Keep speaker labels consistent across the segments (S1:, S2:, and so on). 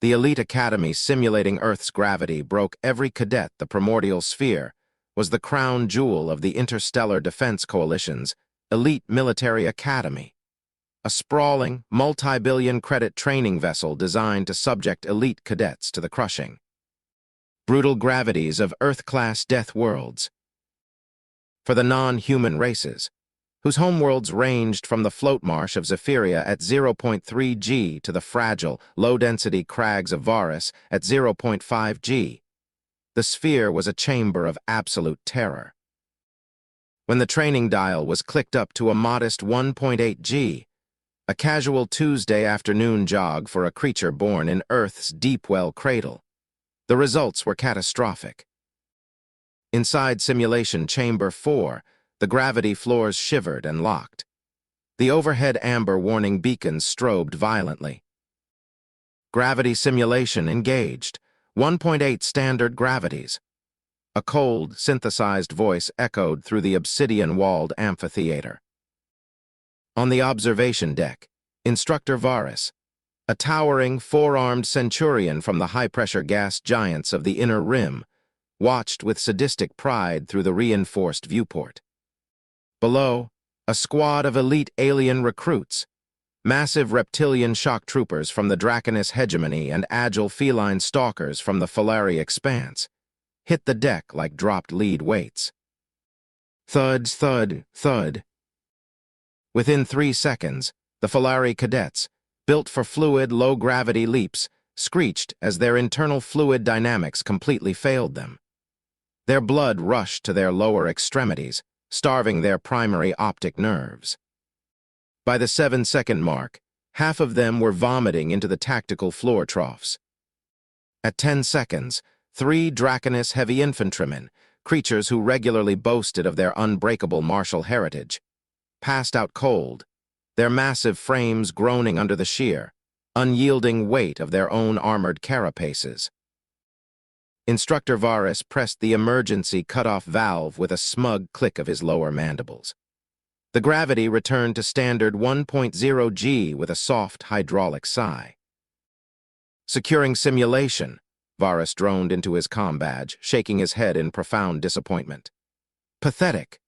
S1: The elite academy simulating Earth's gravity broke every cadet. The primordial sphere was the crown jewel of the Interstellar Defense Coalition's elite military academy, a sprawling, multi-billion credit training vessel designed to subject elite cadets to the crushing, brutal gravities of Earth-class death worlds. For the non-human races, whose homeworlds ranged from the float marsh of Zephyria at 0.3 G to the fragile, low-density crags of Varus at 0.5 G. The sphere was a chamber of absolute terror. When the training dial was clicked up to a modest 1.8 G, a casual Tuesday afternoon jog for a creature born in Earth's deep-well cradle, the results were catastrophic. Inside Simulation Chamber 4, the gravity floors shivered and locked. The overhead amber warning beacons strobed violently. Gravity simulation engaged. 1.8 standard gravities. A cold, synthesized voice echoed through the obsidian-walled amphitheater. On the observation deck, Instructor Varus, a towering, four-armed centurion from the high-pressure gas giants of the Inner Rim, watched with sadistic pride through the reinforced viewport. Below, a squad of elite alien recruits, massive reptilian shock troopers from the Draconis hegemony and agile feline stalkers from the Falari expanse, hit the deck like dropped lead weights. Thud, thud, thud. Within 3 seconds, the Falari cadets, built for fluid, low-gravity leaps, screeched as their internal fluid dynamics completely failed them. Their blood rushed to their lower extremities, starving their primary optic nerves. By the 7-second mark, half of them were vomiting into the tactical floor troughs. At 10 seconds, 3 Draconis heavy infantrymen, creatures who regularly boasted of their unbreakable martial heritage, passed out cold, their massive frames groaning under the sheer, unyielding weight of their own armored carapaces. Instructor Varus pressed the emergency cutoff valve with a smug click of his lower mandibles. The gravity returned to standard 1.0 G with a soft hydraulic sigh. Securing simulation, Varus droned into his comm badge, shaking his head in profound disappointment. Pathetic.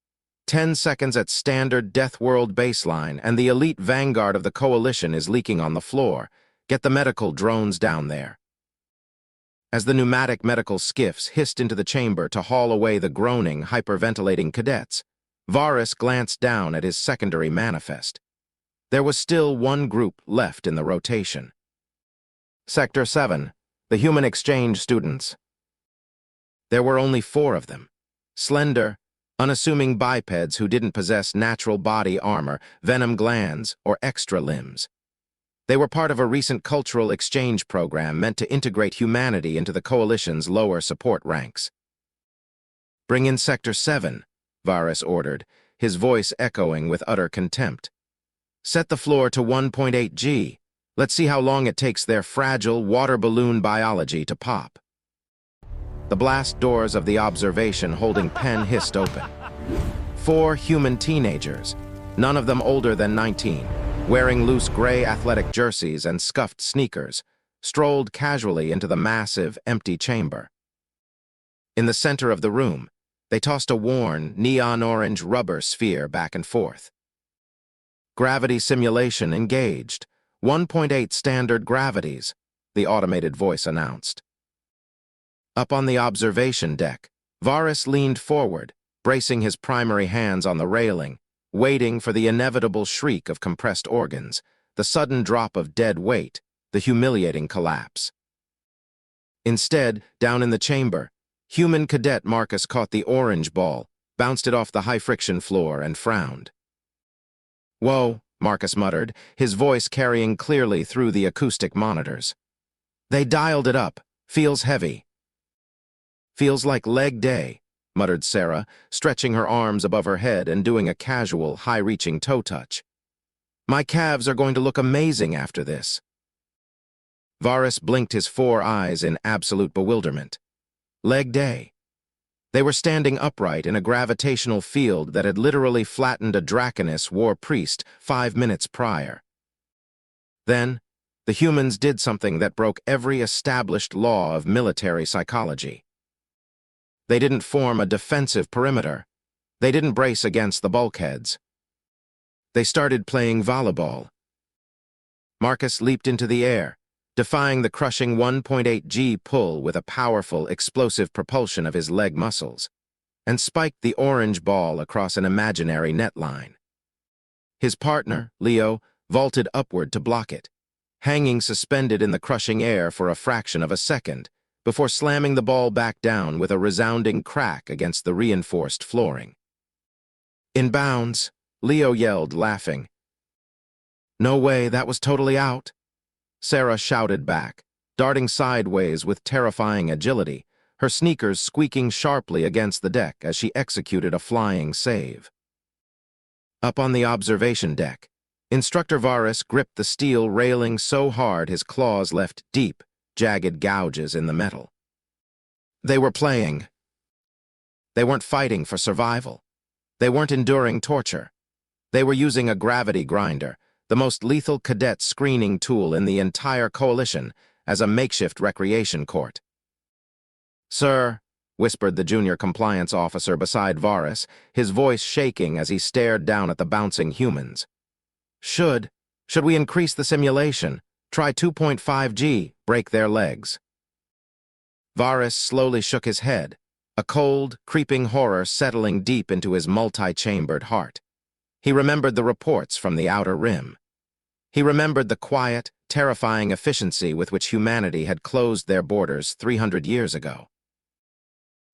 S1: 10 seconds at standard Death World baseline, and the elite vanguard of the Coalition is leaking on the floor. Get the medical drones down there. As the pneumatic medical skiffs hissed into the chamber to haul away the groaning, hyperventilating cadets, Varus glanced down at his secondary manifest. There was still one group left in the rotation. Sector 7, the human exchange students. There were only 4 of them. Slender, unassuming bipeds who didn't possess natural body armor, venom glands, or extra limbs. They were part of a recent cultural exchange program meant to integrate humanity into the Coalition's lower support ranks. Bring in Sector 7, Varus ordered, his voice echoing with utter contempt. Set the floor to 1.8 G. Let's see how long it takes their fragile water balloon biology to pop. The blast doors of the observation holding pen hissed open. 4 human teenagers, none of them older than 19, wearing loose gray athletic jerseys and scuffed sneakers, strolled casually into the massive, empty chamber. In the center of the room, they tossed a worn, neon-orange rubber sphere back and forth. Gravity simulation engaged. 1.8 standard gravities, the automated voice announced. Up on the observation deck, Varus leaned forward, bracing his primary hands on the railing, waiting for the inevitable shriek of compressed organs, the sudden drop of dead weight, the humiliating collapse. Instead, down in the chamber, human cadet Marcus caught the orange ball, bounced it off the high-friction floor, and frowned. "Whoa," Marcus muttered, his voice carrying clearly through the acoustic monitors. "They dialed it up. Feels heavy." "Feels like leg day," muttered Sarah, stretching her arms above her head and doing a casual, high-reaching toe touch. "My calves are going to look amazing after this." Varus blinked his 4 eyes in absolute bewilderment. Leg day. They were standing upright in a gravitational field that had literally flattened a Draconis war priest 5 minutes prior. Then, The humans did something that broke every established law of military psychology. They didn't form a defensive perimeter. They didn't brace against the bulkheads. They started playing volleyball. Marcus leaped into the air, defying the crushing 1.8 G pull with a powerful, explosive propulsion of his leg muscles, and spiked the orange ball across an imaginary net line. His partner, Leo, vaulted upward to block it, hanging suspended in the crushing air for a fraction of a second, before slamming the ball back down with a resounding crack against the reinforced flooring. "In bounds," Leo yelled, laughing. "No way, that was totally out," Sarah shouted back, darting sideways with terrifying agility, her sneakers squeaking sharply against the deck as she executed a flying save. Up on the observation deck, Instructor Varus gripped the steel railing so hard his claws left deep, jagged gouges in the metal. They were playing. They weren't fighting for survival. They weren't enduring torture. They were using a gravity grinder, the most lethal cadet screening tool in the entire coalition, as a makeshift recreation court. "Sir," whispered the junior compliance officer beside Varus, his voice shaking as he stared down at the bouncing humans. Should we increase the simulation? Try 2.5 G, break their legs." Varus slowly shook his head, a cold, creeping horror settling deep into his multi-chambered heart. He remembered the reports from the Outer Rim. He remembered the quiet, terrifying efficiency with which humanity had closed their borders 300 years ago.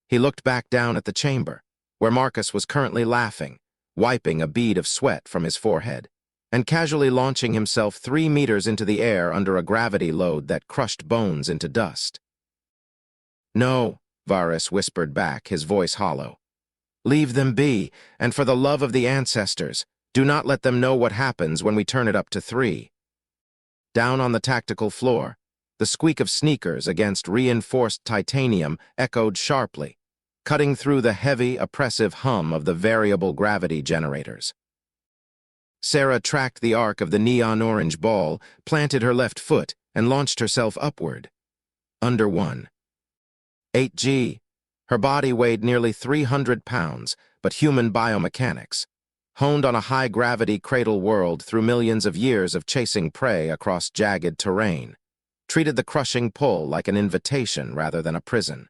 S1: He looked back down at the chamber, where Marcus was currently laughing, wiping a bead of sweat from his forehead, and casually launching himself 3 meters into the air under a gravity load that crushed bones into dust. "No," Varus whispered back, his voice hollow. "Leave them be, and for the love of the ancestors, do not let them know what happens when we turn it up to 3. Down on the tactical floor, the squeak of sneakers against reinforced titanium echoed sharply, cutting through the heavy, oppressive hum of the variable gravity generators. Sarah tracked the arc of the neon-orange ball, planted her left foot, and launched herself upward. Under 1.8 G. Her body weighed nearly 300 pounds, but human biomechanics, honed on a high-gravity cradle world through millions of years of chasing prey across jagged terrain, treated the crushing pull like an invitation rather than a prison.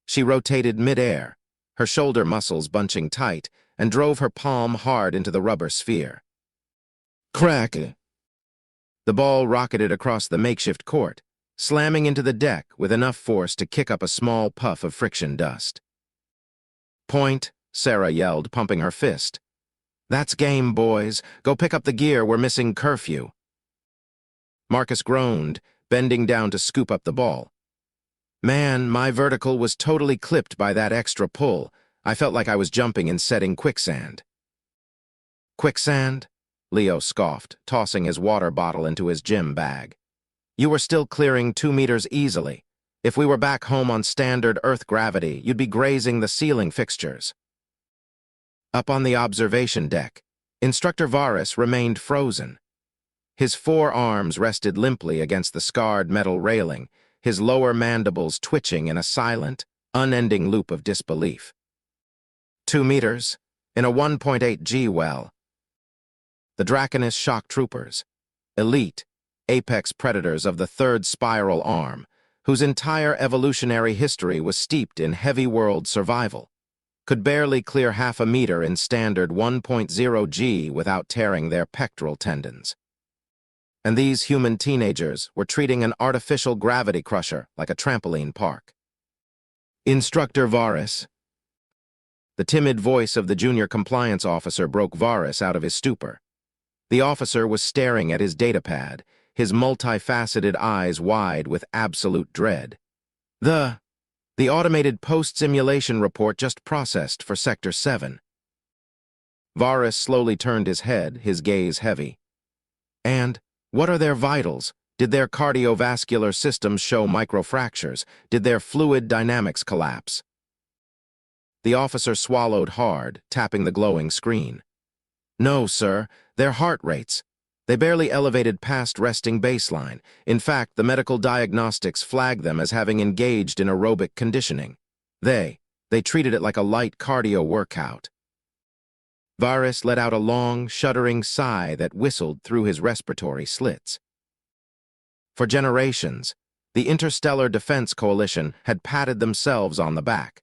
S1: She rotated mid-air, her shoulder muscles bunching tight, and drove her palm hard into the rubber sphere. Crack! The ball rocketed across the makeshift court, slamming into the deck with enough force to kick up a small puff of friction dust. "Point," Sarah yelled, pumping her fist. "That's game, boys. Go pick up the gear, we're missing curfew." Marcus groaned, bending down to scoop up the ball. "Man, my vertical was totally clipped by that extra pull. I felt like I was jumping in setting quicksand." "Quicksand?" Leo scoffed, tossing his water bottle into his gym bag. "You were still clearing 2 meters easily. If we were back home on standard Earth gravity, you'd be grazing the ceiling fixtures." Up on the observation deck, Instructor Varus remained frozen. His forearms rested limply against the scarred metal railing, his lower mandibles twitching in a silent, unending loop of disbelief. 2 meters, in a 1.8 G well. The Draconis shock troopers, elite, apex predators of the third spiral arm, whose entire evolutionary history was steeped in heavy world survival, could barely clear half a meter in standard 1.0 G without tearing their pectoral tendons. And these human teenagers were treating an artificial gravity crusher like a trampoline park. "Instructor Varus." The timid voice of the junior compliance officer broke Varus out of his stupor. The officer was staring at his datapad, his multifaceted eyes wide with absolute dread. The automated post-simulation report just processed for Sector 7. Varus slowly turned his head, his gaze heavy. "And what are their vitals? Did their cardiovascular systems show microfractures? Did their fluid dynamics collapse?" The officer swallowed hard, tapping the glowing screen. "No, sir. Their heart rates. They barely elevated past resting baseline. In fact, the medical diagnostics flagged them as having engaged in aerobic conditioning. They treated it like a light cardio workout. Varys let out a long, shuddering sigh that whistled through his respiratory slits. For generations, the Interstellar Defense Coalition had patted themselves on the back,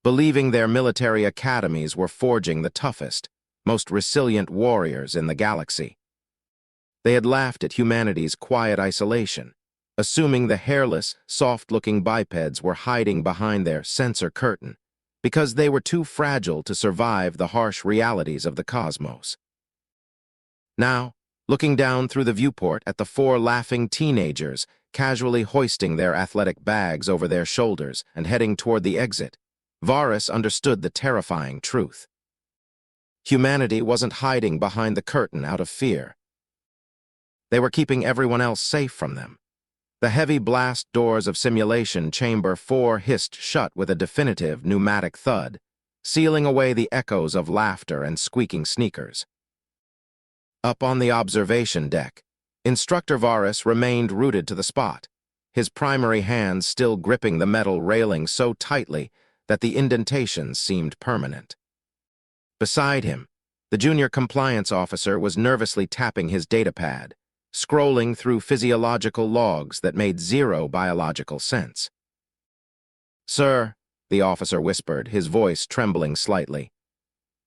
S1: believing their military academies were forging the toughest, most resilient warriors in the galaxy. They had laughed at humanity's quiet isolation, assuming the hairless, soft-looking bipeds were hiding behind their sensor curtain because they were too fragile to survive the harsh realities of the cosmos. Now, looking down through the viewport at the four laughing teenagers casually hoisting their athletic bags over their shoulders and heading toward the exit, Varys understood the terrifying truth. Humanity wasn't hiding behind the curtain out of fear. They were keeping everyone else safe from them. The heavy blast doors of Simulation Chamber 4 hissed shut with a definitive pneumatic thud, sealing away the echoes of laughter and squeaking sneakers. Up on the observation deck, Instructor Varys remained rooted to the spot, his primary hand still gripping the metal railing so tightly that the indentations seemed permanent. Beside him, the junior compliance officer was nervously tapping his datapad, scrolling through physiological logs that made zero biological sense. "Sir," the officer whispered, his voice trembling slightly,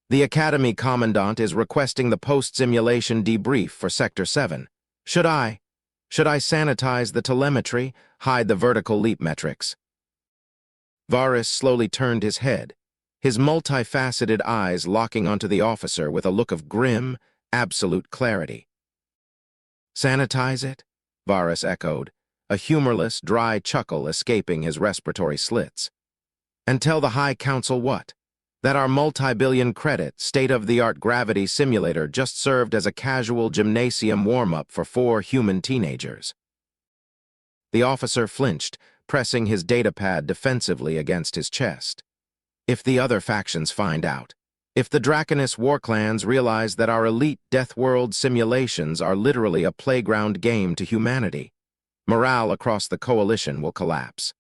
S1: "the Academy Commandant is requesting the post-simulation debrief for Sector 7. Should I sanitize the telemetry, hide the vertical leap metrics?" Varys slowly turned his head, his multifaceted eyes locking onto the officer with a look of grim, absolute clarity. "Sanitize it?" Varys echoed, a humorless, dry chuckle escaping his respiratory slits. "And tell the High Council what? That our multi-billion-credit, state-of-the-art gravity simulator just served as a casual gymnasium warm-up for 4 human teenagers." The officer flinched, pressing his datapad defensively against his chest. "If the other factions find out, if the Draconus war clans realize that our elite Death World simulations are literally a playground game to humanity, morale across the coalition will collapse."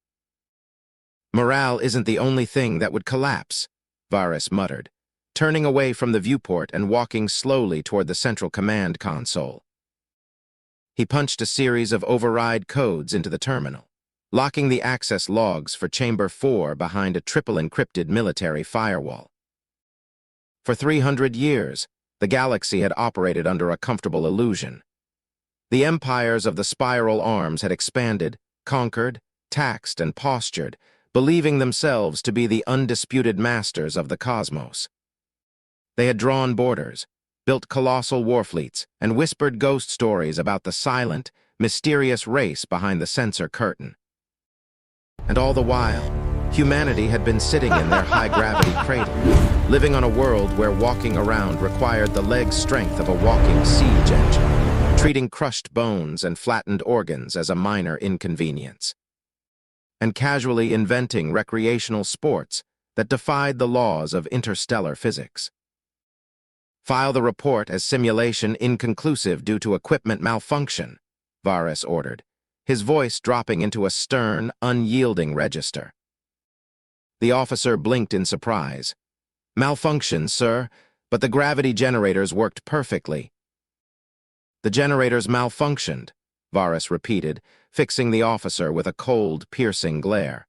S1: "Morale isn't the only thing that would collapse," Varys muttered, turning away from the viewport and walking slowly toward the central command console. He punched a series of override codes into the terminal, locking the access logs for Chamber 4 behind a triple-encrypted military firewall. For 300 years, the galaxy had operated under a comfortable illusion. The empires of the spiral arms had expanded, conquered, taxed, and postured, believing themselves to be the undisputed masters of the cosmos. They had drawn borders, built colossal warfleets, and whispered ghost stories about the silent, mysterious race behind the sensor curtain. And all the while, humanity had been sitting in their high-gravity cradle, living on a world where walking around required the leg strength of a walking siege engine, treating crushed bones and flattened organs as a minor inconvenience, and casually inventing recreational sports that defied the laws of interstellar physics. "File the report as simulation inconclusive due to equipment malfunction," Varys ordered, his voice dropping into a stern, unyielding register. The officer blinked in surprise. "Malfunction, sir, but the gravity generators worked perfectly." "The generators malfunctioned," Varys repeated, fixing the officer with a cold, piercing glare.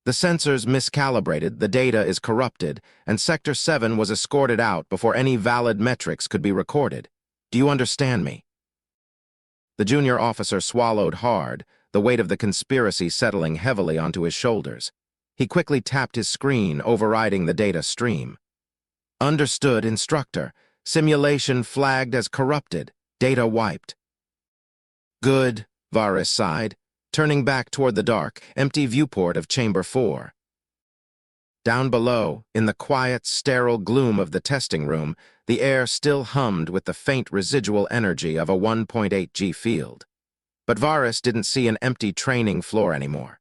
S1: "The sensors miscalibrated, the data is corrupted, and Sector 7 was escorted out before any valid metrics could be recorded. Do you understand me?" The junior officer swallowed hard, the weight of the conspiracy settling heavily onto his shoulders. He quickly tapped his screen, overriding the data stream. "Understood, Instructor. Simulation flagged as corrupted. Data wiped." "Good," Varys sighed, turning back toward the dark, empty viewport of Chamber 4. Down below, in the quiet, sterile gloom of the testing room, the air still hummed with the faint residual energy of a 1.8 G field. But Varys didn't see an empty training floor anymore.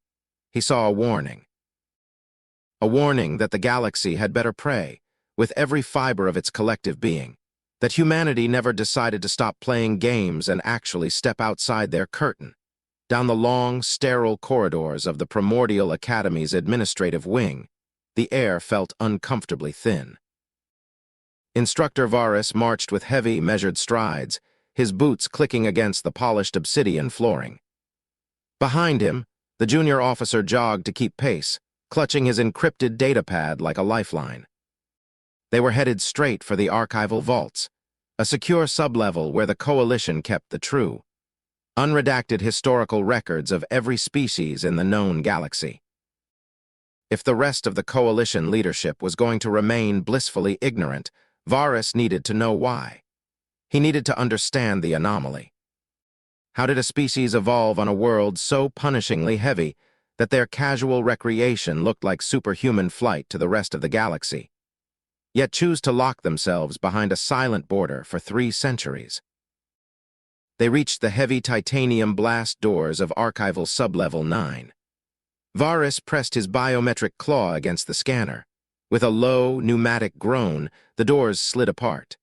S1: He saw a warning. A warning that the galaxy had better pray, with every fiber of its collective being. that humanity never decided to stop playing games and actually step outside their curtain. Down the long, sterile corridors of the Primordial Academy's administrative wing, the air felt uncomfortably thin. Instructor Varus marched with heavy, measured strides, his boots clicking against the polished obsidian flooring. Behind him, the junior officer jogged to keep pace, clutching his encrypted datapad like a lifeline. They were headed straight for the archival vaults, a secure sublevel where the Coalition kept the true, unredacted historical records of every species in the known galaxy. If the rest of the Coalition leadership was going to remain blissfully ignorant, Varus needed to know why. He needed to understand the anomaly. How did a species evolve on a world so punishingly heavy that their casual recreation looked like superhuman flight to the rest of the galaxy, yet choose to lock themselves behind a silent border for 3 centuries? They reached the heavy titanium blast doors of archival sublevel 9. Varus pressed his biometric claw against the scanner. With a low, pneumatic groan, the doors slid apart.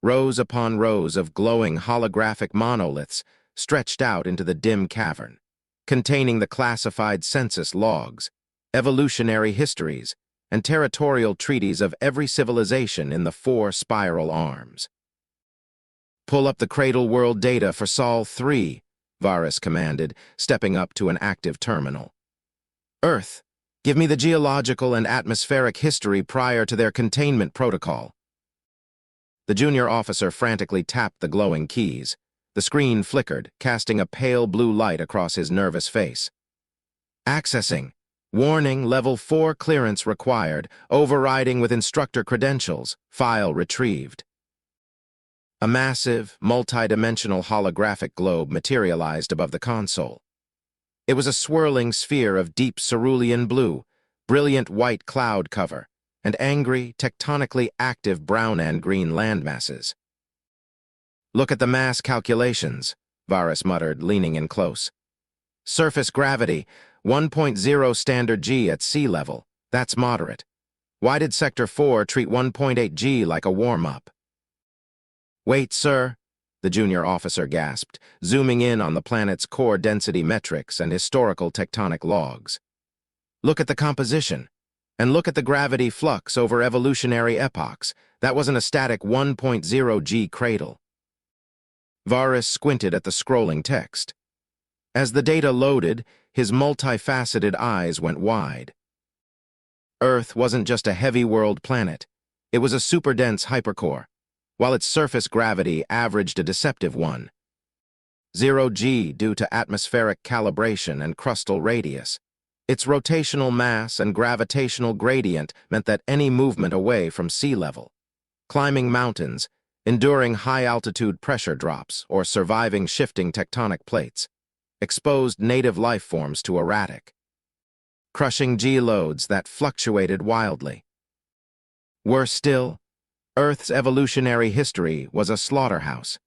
S1: Rows upon rows of glowing holographic monoliths stretched out into the dim cavern, containing the classified census logs, evolutionary histories, and territorial treaties of every civilization in the 4 spiral arms. "Pull up the Cradle World data for Sol 3, Varus commanded, stepping up to an active terminal. "Earth, give me the geological and atmospheric history prior to their containment protocol." The junior officer frantically tapped the glowing keys. The screen flickered, casting a pale blue light across his nervous face. "Accessing. Warning, level 4 clearance required. Overriding with instructor credentials. File retrieved." A massive, multi-dimensional holographic globe materialized above the console. It was a swirling sphere of deep cerulean blue, brilliant white cloud cover, and angry, tectonically active brown and green landmasses. "Look at the mass calculations," Varus muttered, leaning in close. "Surface gravity, 1.0 standard G at sea level. That's moderate. Why did Sector 4 treat 1.8 G like a warm-up?" "Wait, sir," the junior officer gasped, zooming in on the planet's core density metrics and historical tectonic logs. "Look at the composition. And look at the gravity flux over evolutionary epochs. That wasn't a static 1.0 G cradle." Varus squinted at the scrolling text. As the data loaded, his multifaceted eyes went wide. Earth wasn't just a heavy-world planet. It was a superdense hypercore, while its surface gravity averaged a deceptive 1.0 G due to atmospheric calibration and crustal radius. Its rotational mass and gravitational gradient meant that any movement away from sea level, climbing mountains, enduring high-altitude pressure drops, or surviving shifting tectonic plates, exposed native life forms to erratic, crushing G-loads that fluctuated wildly. Worse still, Earth's evolutionary history was a slaughterhouse.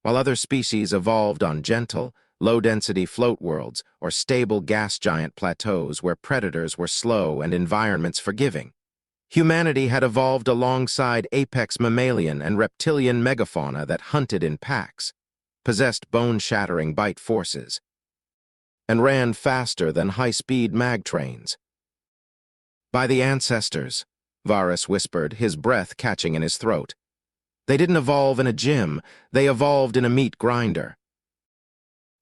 S1: While other species evolved on gentle, low-density float worlds or stable gas giant plateaus where predators were slow and environments forgiving, humanity had evolved alongside apex mammalian and reptilian megafauna that hunted in packs, possessed bone-shattering bite forces, and ran faster than high-speed mag trains. "By the ancestors," Varus whispered, his breath catching in his throat. "They didn't evolve in a gym, they evolved in a meat grinder."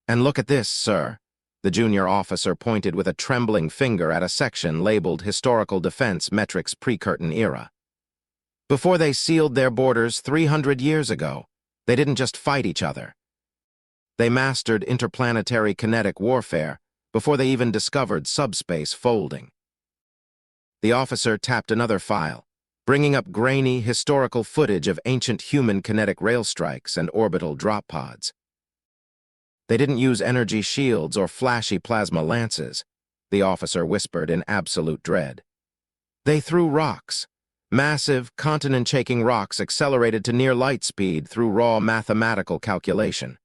S1: "And look at this, sir." The junior officer pointed with a trembling finger at a section labeled Historical Defense Metrics Pre-Curtain Era. "Before they sealed their borders 300 years ago, they didn't just fight each other. They mastered interplanetary kinetic warfare before they even discovered subspace folding." The officer tapped another file, bringing up grainy historical footage of ancient human kinetic rail strikes and orbital drop pods. "They didn't use energy shields or flashy plasma lances," the officer whispered in absolute dread. "They threw rocks. Massive, continent-shaking rocks accelerated to near light speed through raw mathematical calculation.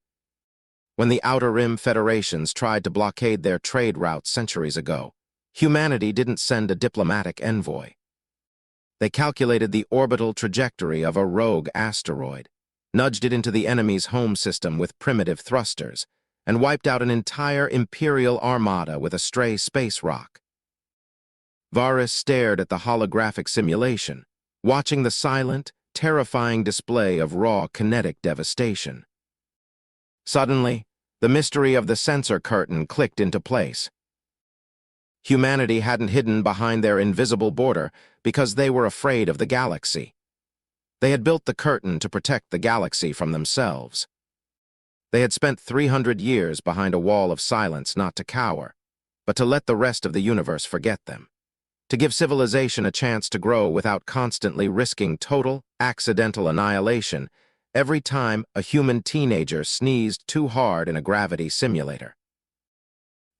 S1: When the Outer Rim Federations tried to blockade their trade routes centuries ago, humanity didn't send a diplomatic envoy. They calculated the orbital trajectory of a rogue asteroid, nudged it into the enemy's home system with primitive thrusters, and wiped out an entire Imperial armada with a stray space rock. Varus stared at the holographic simulation, watching the silent, terrifying display of raw kinetic devastation. Suddenly, the mystery of the sensor curtain clicked into place. Humanity hadn't hidden behind their invisible border because they were afraid of the galaxy. They had built the curtain to protect the galaxy from themselves. They had spent 300 years behind a wall of silence not to cower, but to let the rest of the universe forget them. To give civilization a chance to grow without constantly risking total, accidental annihilation every time a human teenager sneezed too hard in a gravity simulator.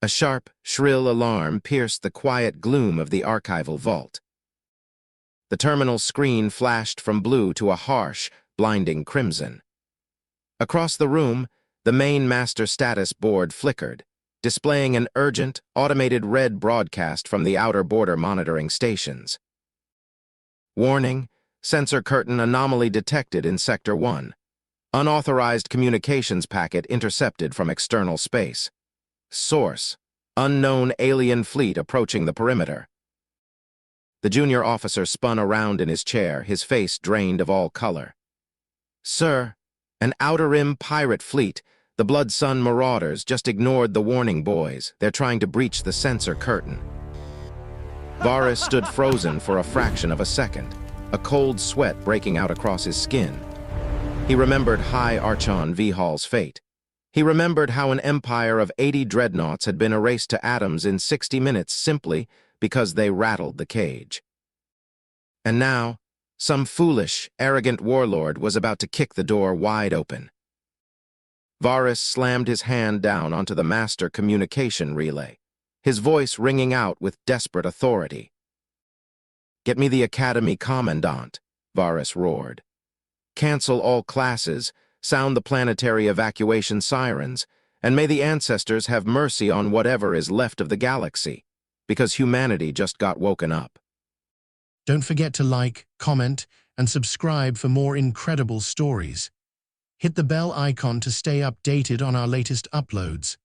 S1: A sharp, shrill alarm pierced the quiet gloom of the archival vault. The terminal screen flashed from blue to a harsh, blinding crimson. Across the room, the main master status board flickered, displaying an urgent, automated red broadcast from the outer border monitoring stations. Warning, sensor curtain anomaly detected in Sector 1. Unauthorized communications packet intercepted from external space. Source, unknown alien fleet approaching the perimeter. The junior officer spun around in his chair, his face drained of all color. Sir, an Outer Rim pirate fleet, the Blood Sun Marauders, just ignored the warning boys. They're trying to breach the sensor curtain. Varus stood frozen for a fraction of a second, a cold sweat breaking out across his skin. He remembered High Archon Vihal's fate. He remembered how an empire of 80 dreadnoughts had been erased to atoms in 60 minutes simply because they rattled the cage. And now, some foolish, arrogant warlord was about to kick the door wide open. Varus slammed his hand down onto the master communication relay, his voice ringing out with desperate authority. "Get me the Academy Commandant," Varus roared. "Cancel all classes, sound the planetary evacuation sirens, and may the ancestors have mercy on whatever is left of the galaxy, because humanity just got woken up."
S2: Don't forget to like, comment, and subscribe for more incredible stories. Hit the bell icon to stay updated on our latest uploads.